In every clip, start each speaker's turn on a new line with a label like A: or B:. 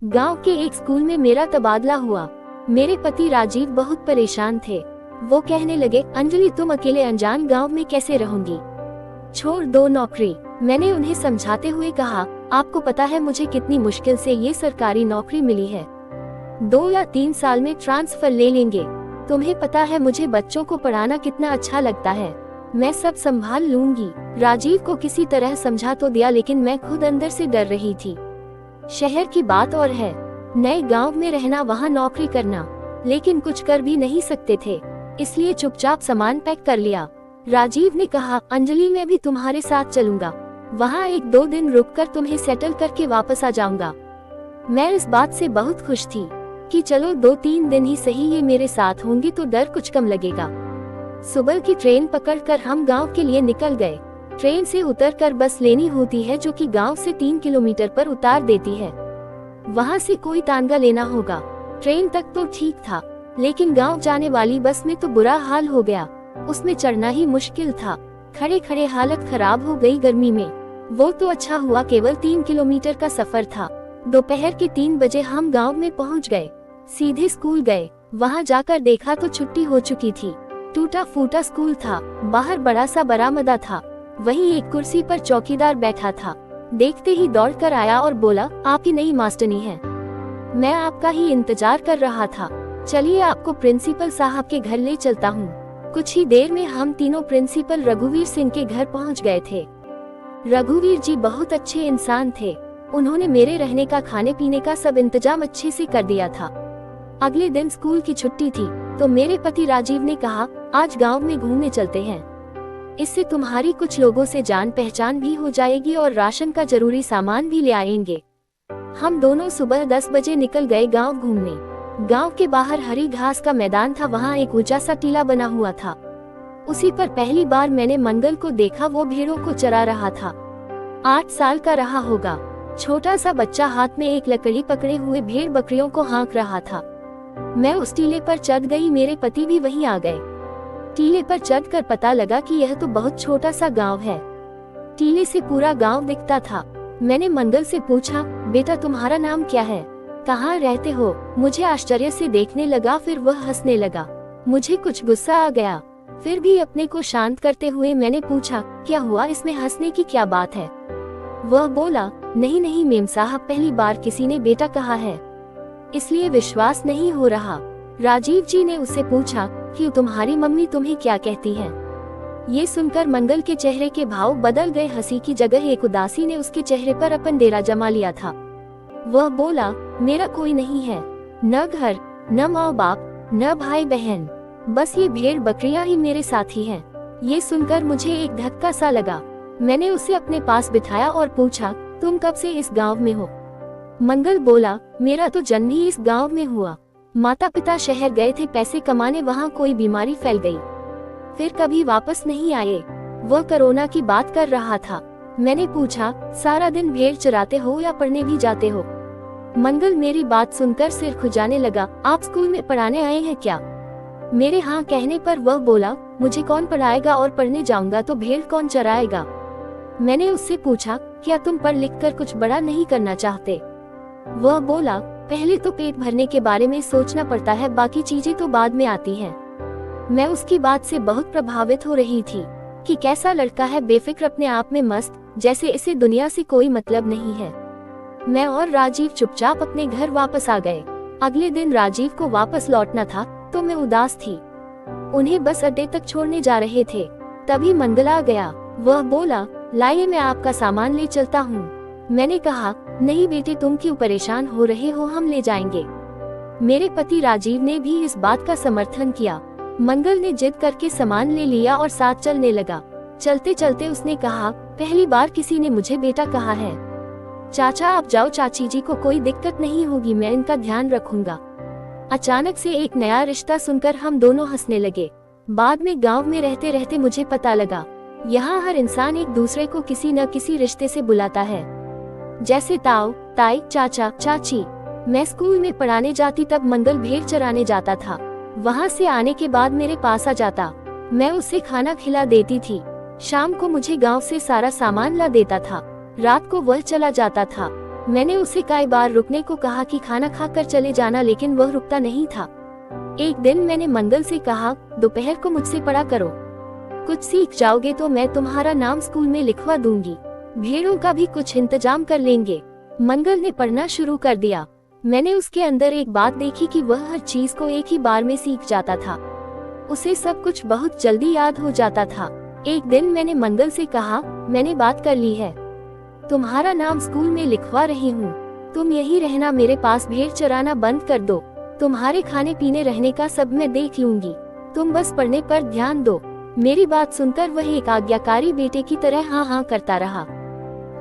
A: गांव के एक स्कूल में मेरा तबादला हुआ। मेरे पति राजीव बहुत परेशान थे। वो कहने लगे, अंजलि तुम अकेले अनजान गांव में कैसे रहोगी, छोड़ दो नौकरी। मैंने उन्हें समझाते हुए कहा, आपको पता है मुझे कितनी मुश्किल से ये सरकारी नौकरी मिली है। 2 या 3 साल में ट्रांसफर ले लेंगे। तुम्हें पता है मुझे बच्चों को पढ़ाना कितना अच्छा लगता है, मैं सब संभाल लूंगी। राजीव को किसी तरह समझा तो दिया, लेकिन मैं खुद अंदर से डर रही थी। शहर की बात और है, नए गांव में रहना, वहां नौकरी करना, लेकिन कुछ कर भी नहीं सकते थे, इसलिए चुपचाप सामान पैक कर लिया। राजीव ने कहा, अंजलि मैं भी तुम्हारे साथ चलूंगा, वहां 1-2 दिन रुककर तुम्हें सेटल करके वापस आ जाऊंगा। मैं इस बात से बहुत खुश थी कि चलो 2-3 दिन ही सही ये मेरे साथ होंगी तो डर कुछ कम लगेगा। सुबह की ट्रेन पकड़कर हम गांव के लिए निकल गए। ट्रेन से उतरकर बस लेनी होती है जो कि गांव से 3 किलोमीटर पर उतार देती है। वहां से कोई तानगा लेना होगा। ट्रेन तक तो ठीक था, लेकिन गांव जाने वाली बस में तो बुरा हाल हो गया। उसमें चढ़ना ही मुश्किल था। खड़े खड़े हालत खराब हो गई गर्मी में। वो तो अच्छा हुआ केवल 3 किलोमीटर का सफर था। दोपहर के 3 बजे हम गांव में पहुंच गए। सीधे स्कूल गए। वहां जाकर देखा तो छुट्टी हो चुकी थी। टूटा फूटा स्कूल था। बाहर बड़ा सा बरामदा था, वहीं एक कुर्सी पर चौकीदार बैठा था। देखते ही दौड़कर आया और बोला, आप ही नई मास्टरनी हैं। मैं आपका ही इंतजार कर रहा था। चलिए आपको प्रिंसिपल साहब के घर ले चलता हूँ। कुछ ही देर में हम तीनों प्रिंसिपल रघुवीर सिंह के घर पहुँच गए थे। रघुवीर जी बहुत अच्छे इंसान थे। उन्होंने मेरे रहने का, खाने पीने का सब इंतजाम अच्छे से कर दिया था। अगले दिन स्कूल की छुट्टी थी तो मेरे पति राजीव ने कहा, आज गांव में घूमने चलते हैं, इससे तुम्हारी कुछ लोगों से जान पहचान भी हो जाएगी और राशन का जरूरी सामान भी ले आएंगे। हम दोनों सुबह 10 बजे निकल गए गांव घूमने। गांव के बाहर हरी घास का मैदान था, वहां एक ऊंचा सा टीला बना हुआ था। उसी पर पहली बार मैंने मंगल को देखा। वो भेड़ों को चरा रहा था। 8 साल का रहा होगा। छोटा सा बच्चा हाथ में एक लकड़ी पकड़े हुए भेड़ बकरियों को हाँक रहा था। मैं उस टीले पर चढ़ गई। मेरे पति भी वहीं आ गए। टीले पर चढ़कर पता लगा कि यह तो बहुत छोटा सा गांव है। टीले से पूरा गांव दिखता था। मैंने मंगल से पूछा, बेटा तुम्हारा नाम क्या है, कहाँ रहते हो? मुझे आश्चर्य से देखने लगा, फिर वह हंसने लगा। मुझे कुछ गुस्सा आ गया। फिर भी अपने को शांत करते हुए मैंने पूछा, क्या हुआ, इसमें हंसने की क्या बात है? वह बोला, नहीं नहीं मेम साहब, पहली बार किसी ने बेटा कहा है, इसलिए विश्वास नहीं हो रहा। राजीव जी ने उससे पूछा कि तुम्हारी मम्मी तुम्हें क्या कहती है? ये सुनकर मंगल के चेहरे के भाव बदल गए। हंसी की जगह एक उदासी ने उसके चेहरे पर अपन डेरा जमा लिया था। वह बोला, मेरा कोई नहीं है, न घर, न माँ बाप, न भाई बहन, बस ये भेड़ बकरियां ही मेरे साथी हैं। ये सुनकर मुझे एक धक्का सा लगा। मैंने उसे अपने पास बिठाया और पूछा, तुम कब से इस गाँव में हो? मंगल बोला, मेरा तो जन्म ही इस गाँव में हुआ। माता पिता शहर गए थे पैसे कमाने, वहाँ कोई बीमारी फैल गई, फिर कभी वापस नहीं आए। वह कोरोना की बात कर रहा था। मैंने पूछा, सारा दिन भेड़ चराते हो या पढ़ने भी जाते हो? मंगल मेरी बात सुनकर सिर खुजाने लगा। आप स्कूल में पढ़ाने आए हैं क्या? मेरे हाँ कहने पर वह बोला, मुझे कौन पढ़ाएगा और पढ़ने जाऊंगा तो भेड़ कौन चराएगा? मैंने उससे पूछा, क्या तुम पढ़ लिख कर कुछ बड़ा नहीं करना चाहते? वह बोला, पहले तो पेट भरने के बारे में सोचना पड़ता है, बाकी चीजें तो बाद में आती हैं। मैं उसकी बात से बहुत प्रभावित हो रही थी कि कैसा लड़का है, बेफिक्र, अपने आप में मस्त, जैसे इसे दुनिया से कोई मतलब नहीं है। मैं और राजीव चुपचाप अपने घर वापस आ गए। अगले दिन राजीव को वापस लौटना था तो मैं उदास थी। उन्हें बस अड्डे तक छोड़ने जा रहे थे, तभी मंगल आ गया। वह बोला, लाइए मैं आपका सामान ले चलता हूँ। मैंने कहा, नहीं बेटे, तुम क्यों परेशान हो रहे हो, हम ले जाएंगे। मेरे पति राजीव ने भी इस बात का समर्थन किया। मंगल ने जिद करके सामान ले लिया और साथ चलने लगा। चलते चलते उसने कहा, पहली बार किसी ने मुझे बेटा कहा है। चाचा आप जाओ, चाची जी को कोई दिक्कत नहीं होगी, मैं इनका ध्यान रखूंगा। अचानक से एक नया रिश्ता सुनकर हम दोनों हंसने लगे। बाद में गांव में रहते रहते मुझे पता लगा, यहाँ हर इंसान एक दूसरे को किसी न किसी रिश्ते से बुलाता है, जैसे ताऊ, ताई, चाचा, चाची। मैं स्कूल में पढ़ाने जाती तब मंगल भेड़ चराने जाता था। वहाँ से आने के बाद मेरे पास आ जाता। मैं उसे खाना खिला देती थी। शाम को मुझे गांव से सारा सामान ला देता था। रात को वह चला जाता था। मैंने उसे कई बार रुकने को कहा कि खाना खाकर चले जाना, लेकिन वह रुकता नहीं था। एक दिन मैंने मंगल से कहा, दोपहर को मुझसे पढ़ा करो, कुछ सीख जाओगे तो मैं तुम्हारा नाम स्कूल में लिखवा दूंगी, भेड़ों का भी कुछ इंतजाम कर लेंगे। मंगल ने पढ़ना शुरू कर दिया। मैंने उसके अंदर एक बात देखी कि वह हर चीज को एक ही बार में सीख जाता था। उसे सब कुछ बहुत जल्दी याद हो जाता था। एक दिन मैंने मंगल से कहा, मैंने बात कर ली है, तुम्हारा नाम स्कूल में लिखवा रही हूँ, तुम यही रहना, मेरे पास भेड़ चराना बंद कर दो, तुम्हारे खाने पीने रहने का सब मैं देख लूंगी, तुम बस पढ़ने पर ध्यान दो। मेरी बात सुनकर वह एक आज्ञाकारी बेटे की तरह हाँ हाँ करता रहा।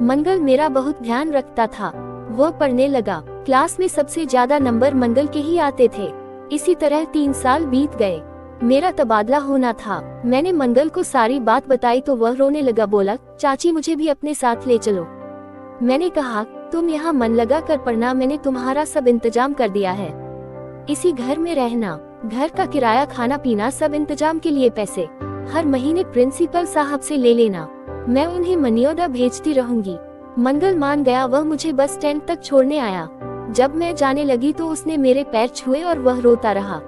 A: मंगल मेरा बहुत ध्यान रखता था। वह पढ़ने लगा। क्लास में सबसे ज्यादा नंबर मंगल के ही आते थे। इसी तरह 3 साल बीत गए। मेरा तबादला होना था। मैंने मंगल को सारी बात बताई तो वह रोने लगा, बोला, चाची मुझे भी अपने साथ ले चलो। मैंने कहा, तुम यहाँ मन लगा कर पढ़ना, मैंने तुम्हारा सब इंतजाम कर दिया है। इसी घर में रहना, घर का किराया, खाना पीना, सब इंतजाम के लिए पैसे हर महीने प्रिंसिपल साहब से ले लेना, मैं उन्हें मनी ऑर्डर भेजती रहूंगी। मंगल मान गया। वह मुझे बस स्टैंड तक छोड़ने आया। जब मैं जाने लगी तो उसने मेरे पैर छुए और वह रोता रहा।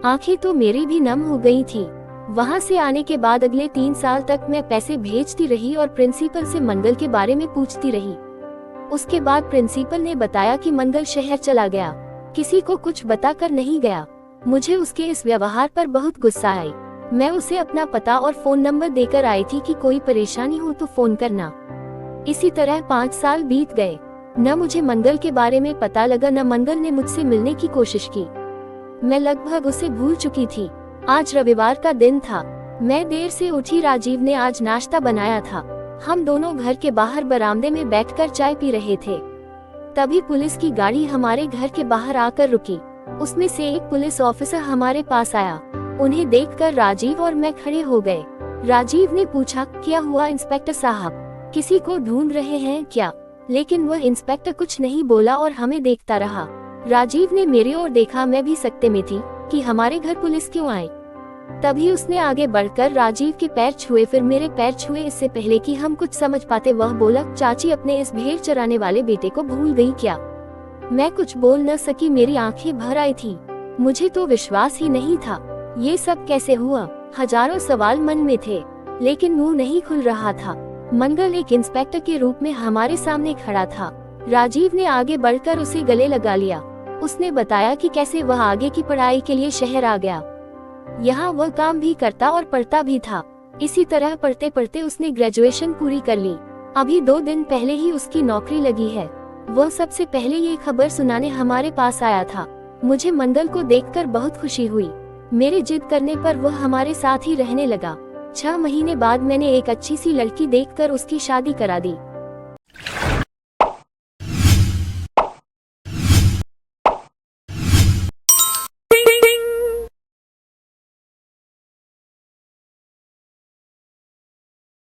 A: आंखें तो मेरी भी नम हो गई थी। वहां से आने के बाद अगले 3 साल तक मैं पैसे भेजती रही और प्रिंसिपल से मंगल के बारे में पूछती रही। उसके बाद प्रिंसिपल ने बताया कि मंगल शहर चला गया, किसी को कुछ बताकर नहीं गया। मुझे उसके इस व्यवहार पर बहुत गुस्सा आई। मैं उसे अपना पता और फोन नंबर देकर आई थी कि कोई परेशानी हो तो फोन करना। इसी तरह 5 साल बीत गए। न मुझे मंगल के बारे में पता लगा, न मंगल ने मुझसे मिलने की कोशिश की। मैं लगभग उसे भूल चुकी थी। आज रविवार का दिन था। मैं देर से उठी। राजीव ने आज नाश्ता बनाया था। हम दोनों घर के बाहर बरामदे में बैठकर चाय पी रहे थे। तभी पुलिस की गाड़ी हमारे घर के बाहर आकर रुकी। उसमें से एक पुलिस ऑफिसर हमारे पास आया। उन्हें देखकर राजीव और मैं खड़े हो गए। राजीव ने पूछा, क्या हुआ इंस्पेक्टर साहब, किसी को ढूंढ रहे हैं क्या? लेकिन वह इंस्पेक्टर कुछ नहीं बोला और हमें देखता रहा। राजीव ने मेरी ओर देखा। मैं भी सकते में थी कि हमारे घर पुलिस क्यों आई। तभी उसने आगे बढ़कर राजीव के पैर छुए, फिर मेरे पैर छुए। इससे पहले कि हम कुछ समझ पाते वह बोला, चाची अपने इस भेड़ चराने वाले बेटे को भूल गई क्या? मैं कुछ बोल न सकी, मेरी आंखें भर आई थी। मुझे तो विश्वास ही नहीं था। ये सब कैसे हुआ? हजारों सवाल मन में थे, लेकिन मुंह नहीं खुल रहा था। मंगल एक इंस्पेक्टर के रूप में हमारे सामने खड़ा था। राजीव ने आगे बढ़कर उसे गले लगा लिया। उसने बताया कि कैसे वह आगे की पढ़ाई के लिए शहर आ गया। यहाँ वह काम भी करता और पढ़ता भी था। इसी तरह पढ़ते पढ़ते उसने ग्रेजुएशन पूरी कर ली। अभी 2 दिन पहले ही उसकी नौकरी लगी है। वह सबसे पहले ये खबर सुनाने हमारे पास आया था। मुझे मंगल को देखकर बहुत खुशी हुई। मेरे जिद करने पर वह हमारे साथ ही रहने लगा। 6 महीने बाद मैंने एक अच्छी सी लड़की देखकर उसकी शादी करा दी।